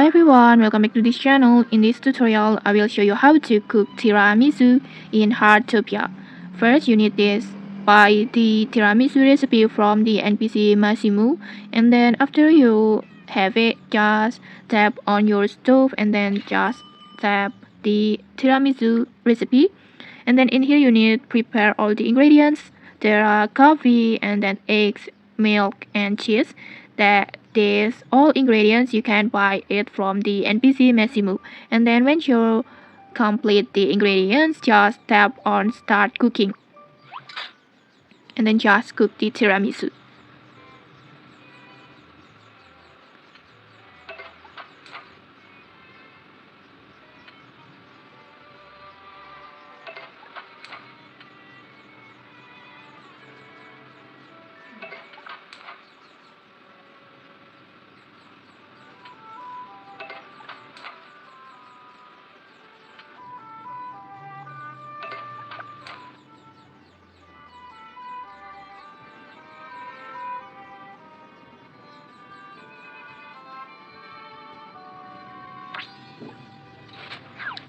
Hello everyone, welcome back to this channel. In this tutorial, I will show you how to cook tiramisu in Heartopia. First, you need this. Buy the tiramisu recipe from the NPC Massimo, and then after you have it, just tap on your stove and then just tap the tiramisu recipe. And then in here you need prepare all the ingredients. There are coffee and then eggs, milk and cheese. That these all ingredients you can buy it from the NPC Massimo. And then when you complete the ingredients, just tap on start cooking. And then just cook the tiramisu.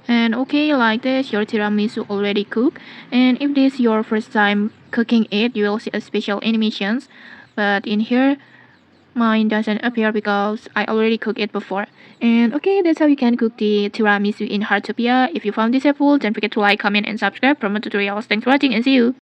And okay, like this, your tiramisu already cooked. And if this is your first time cooking it, you will see a special animations. But in here, mine doesn't appear because I already cooked it before. And okay, that's how you can cook the tiramisu in Heartopia. If you found this helpful, don't forget to like, comment, and subscribe for more tutorials. Thanks for watching and see you!